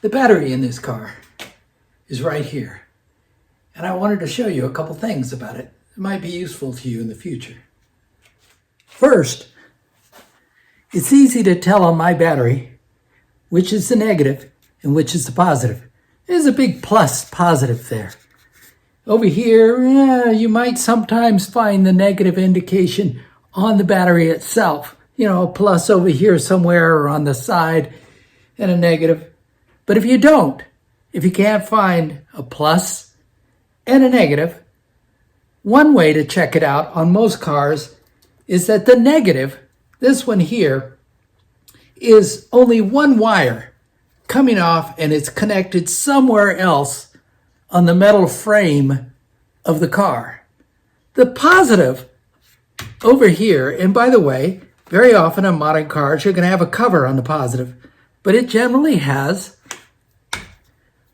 The battery in this car is right here. And I wanted to show you a couple things about it that might be useful to you in the future. First, it's easy to tell on my battery which is the negative and which is the positive. There's a big plus positive there. Over here, you might sometimes find the negative indication on the battery itself. You know, a plus over here somewhere or on the side and a negative. But if you can't find a plus and a negative, one way to check it out on most cars is that the negative, this one here, is only one wire coming off and it's connected somewhere else on the metal frame of the car. The positive over here, and by the way, very often on modern cars, you're going to have a cover on the positive, but it generally has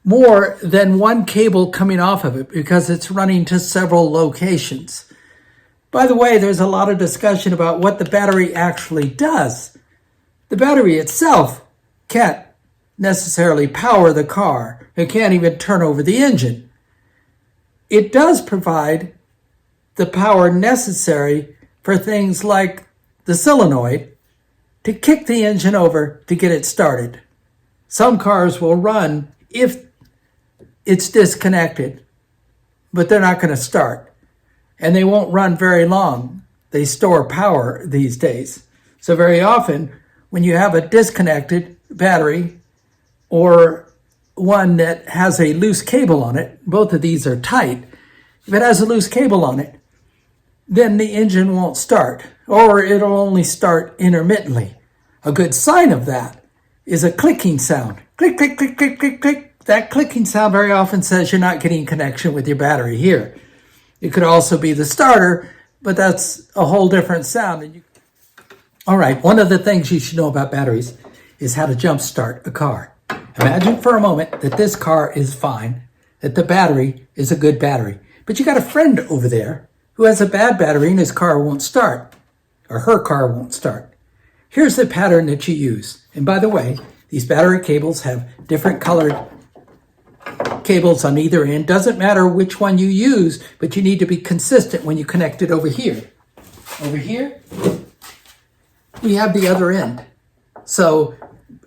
more than one cable coming off of it because it's running to several locations. By the way, there's a lot of discussion about what the battery actually does. The battery itself can't necessarily power the car. It can't even turn over the engine. It does provide the power necessary for things like the solenoid to kick the engine over to get it started. Some cars will run if it's disconnected, but they're not going to start. And they won't run very long. They store power these days. So very often, when you have a disconnected battery or one that has a loose cable on it, both of these are tight. If it has a loose cable on it, then the engine won't start, or it'll only start intermittently. A good sign of that is a clicking sound. Click, click, click, click, click, click. That clicking sound very often says you're not getting connection with your battery here. It could also be the starter, but that's a whole different sound. All right, one of the things you should know about batteries is how to jump start a car. Imagine for a moment that this car is fine, that the battery is a good battery, but you got a friend over there who has a bad battery and his car won't start, or her car won't start. Here's the pattern that you use. And by the way, these battery cables have different colored cables on either end. Doesn't matter which one you use, but you need to be consistent when you connect it over here. Over here, we have the other end. So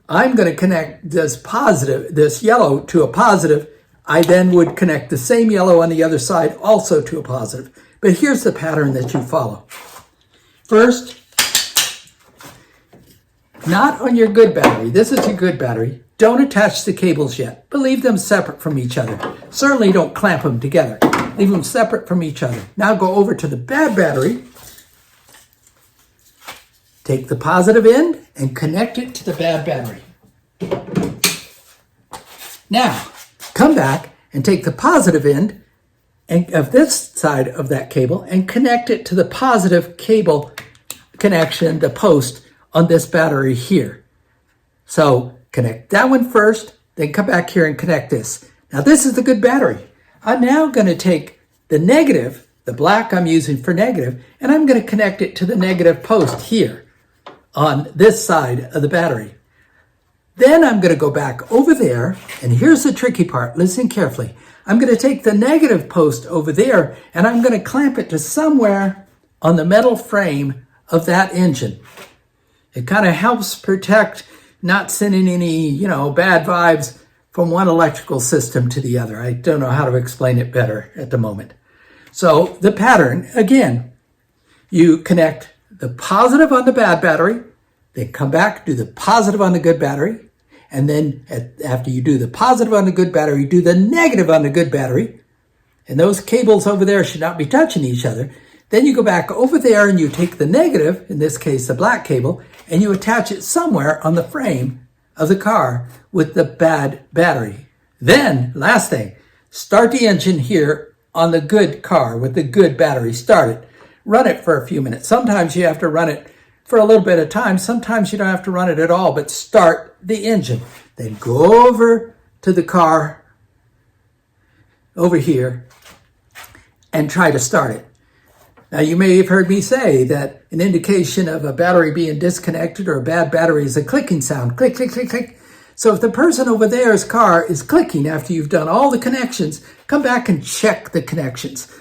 I'm going to connect this yellow to a positive. I then would connect the same yellow on the other side also to a positive. But here's the pattern that you follow. First, not on your good battery. This is your good battery. Don't attach the cables yet, but leave them separate from each other. Certainly don't clamp them together. Leave them separate from each other. Now go over to the bad battery. Take the positive end and connect it to the bad battery. Now, come back and take the positive end of this side of that cable and connect it to the positive cable connection, the post on this battery here. So connect that one first, then come back here and connect this. Now this is the good battery. I'm now going to take the negative, the black I'm using for negative, and I'm going to connect it to the negative post here on this side of the battery. Then I'm going to go back over there, and here's the tricky part. Listen carefully. I'm going to take the negative post over there, and I'm going to clamp it to somewhere on the metal frame of that engine. It kind of helps protect not sending any, bad vibes from one electrical system to the other. I don't know how to explain it better at the moment. So the pattern, again, you connect the positive on the bad battery, then come back, do the positive on the good battery, and then after you do the positive on the good battery, do the negative on the good battery, and those cables over there should not be touching each other. Then you go back over there and you take the negative, in this case the black cable, and you attach it somewhere on the frame of the car with the bad battery. Then, last thing, start the engine here on the good car with the good battery. Start it. Run it for a few minutes. Sometimes you have to run it for a little bit of time. Sometimes you don't have to run it at all, but start the engine. Then go over to the car over here and try to start it. Now, you may have heard me say that an indication of a battery being disconnected or a bad battery is a clicking sound. Click, click, click, click. So if the person over there's car is clicking after you've done all the connections, come back and check the connections.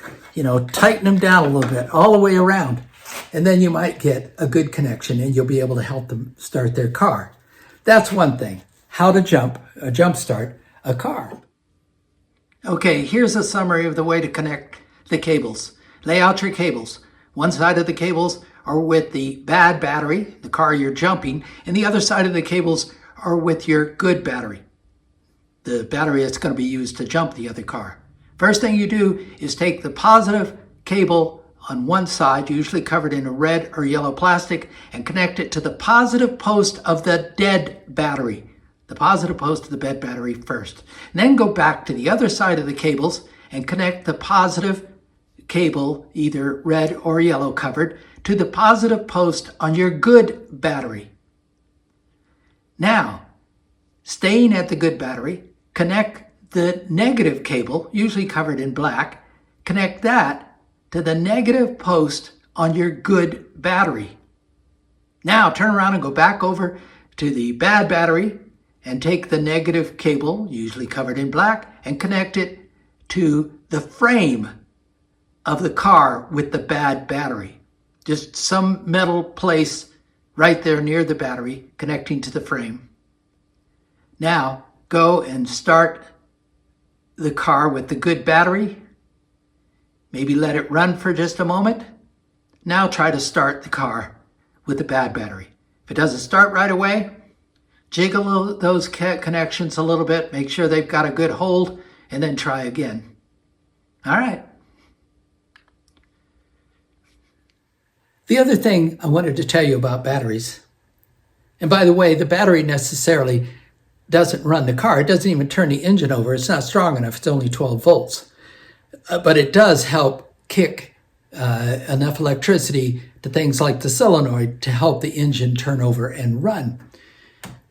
Tighten them down a little bit all the way around. And then you might get a good connection and you'll be able to help them start their car. That's one thing, how to jumpstart a car. Okay, here's a summary of the way to connect the cables. Lay out your cables. One side of the cables are with the bad battery, the car you're jumping, and the other side of the cables are with your good battery, the battery that's going to be used to jump the other car. First thing you do is take the positive cable on one side, usually covered in a red or yellow plastic, and connect it to the positive post of the dead battery. The positive post of the dead battery first. And then go back to the other side of the cables and connect the positive cable, either red or yellow covered, to the positive post on your good battery. Now, staying at the good battery, connect the negative cable, usually covered in black, connect that to the negative post on your good battery. Now, turn around and go back over to the bad battery and take the negative cable, usually covered in black, and connect it to the frame of the car with the bad battery. Just some metal place right there near the battery, connecting to the frame. Now, go and start the car with the good battery. Maybe let it run for just a moment. Now try to start the car with the bad battery. If it doesn't start right away, jiggle those connections a little bit, make sure they've got a good hold, and then try again. All right. The other thing I wanted to tell you about batteries, and by the way, the battery necessarily doesn't run the car. It doesn't even turn the engine over. It's not strong enough. It's only 12 volts. But it does help kick enough electricity to things like the solenoid to help the engine turn over and run.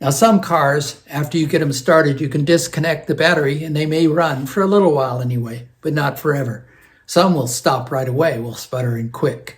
Now, some cars, after you get them started, you can disconnect the battery and they may run for a little while anyway, but not forever. Some will stop right away, will sputter and quit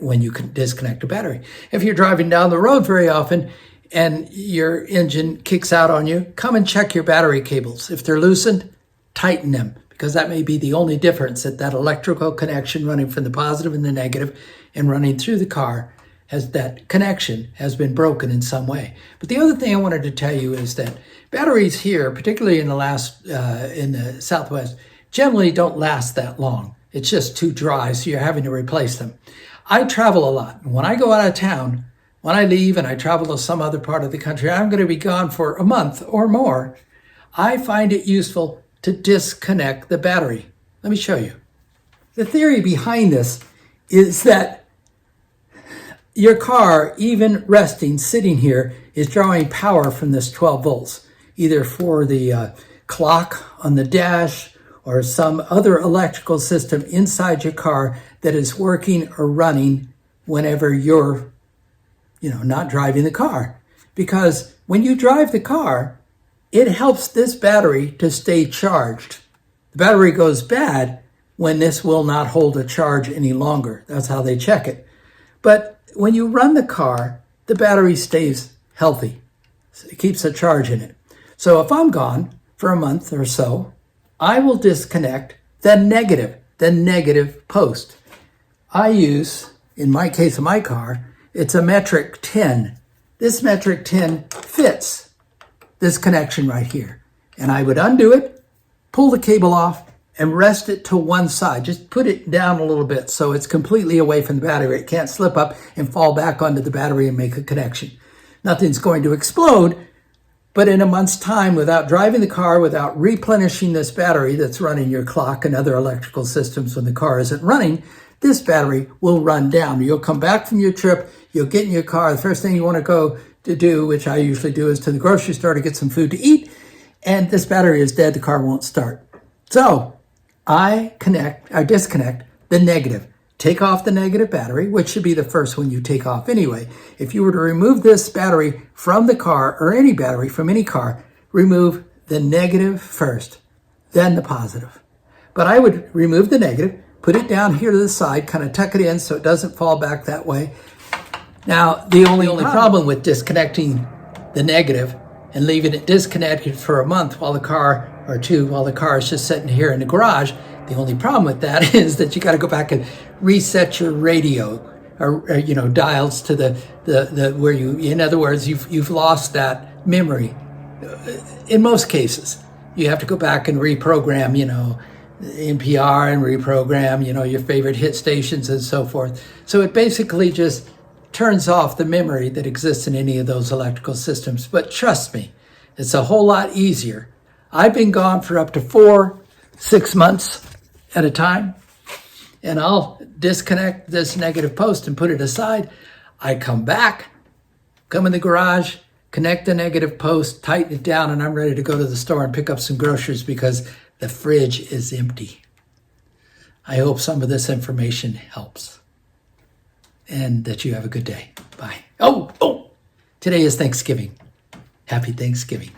when you can disconnect the battery. If you're driving down the road very often and your engine kicks out on you, come and check your battery cables. If they're loosened, tighten them, because that may be the only difference, that electrical connection running from the positive and the negative and running through the car, that connection has been broken in some way. But the other thing I wanted to tell you is that batteries here, particularly in the Southwest, generally don't last that long. It's just too dry, so you're having to replace them. I travel a lot. When I go out of town, when I leave and I travel to some other part of the country, I'm going to be gone for a month or more. I find it useful to disconnect the battery. Let me show you. The theory behind this is that your car, even resting, sitting here, is drawing power from this 12 volts, either for the clock on the dash or some other electrical system inside your car that is working or running whenever you're, not driving the car. Because when you drive the car, it helps this battery to stay charged. The battery goes bad when this will not hold a charge any longer. That's how they check it. But when you run the car, the battery stays healthy. It keeps a charge in it. So if I'm gone for a month or so, I will disconnect the negative post. I use, in my case of my car, it's a metric 10. This metric 10 fits this connection right here. And I would undo it, pull the cable off, and rest it to one side. Just put it down a little bit so it's completely away from the battery. It can't slip up and fall back onto the battery and make a connection. Nothing's going to explode, but in a month's time, without driving the car, without replenishing this battery that's running your clock and other electrical systems when the car isn't running, this battery will run down. You'll come back from your trip, you'll get in your car. The first thing you want to go to do, which I usually do, is to the grocery store to get some food to eat, and this battery is dead, the car won't start. So I disconnect the negative. Take off the negative battery, which should be the first one you take off anyway. If you were to remove this battery from the car, or any battery from any car, remove the negative first, then the positive. But I would remove the negative, put it down here to the side, kind of tuck it in so it doesn't fall back that way. Now, the only problem with disconnecting the negative and leaving it disconnected for a month while the car, or two, while the car is just sitting here in the garage. The only problem with that is that you got to go back and reset your radio, or dials to the where you. In other words, you've lost that memory. In most cases, you have to go back and reprogram, NPR, and reprogram, your favorite hit stations and so forth. So it basically just turns off the memory that exists in any of those electrical systems. But trust me, it's a whole lot easier. I've been gone for up to 4-6 months at a time, and I'll disconnect this negative post and put it aside. I come back, come in the garage, connect the negative post, tighten it down, and I'm ready to go to the store and pick up some groceries because the fridge is empty. I hope some of this information helps, and that you have a good day. Bye. Oh, today is Thanksgiving. Happy Thanksgiving.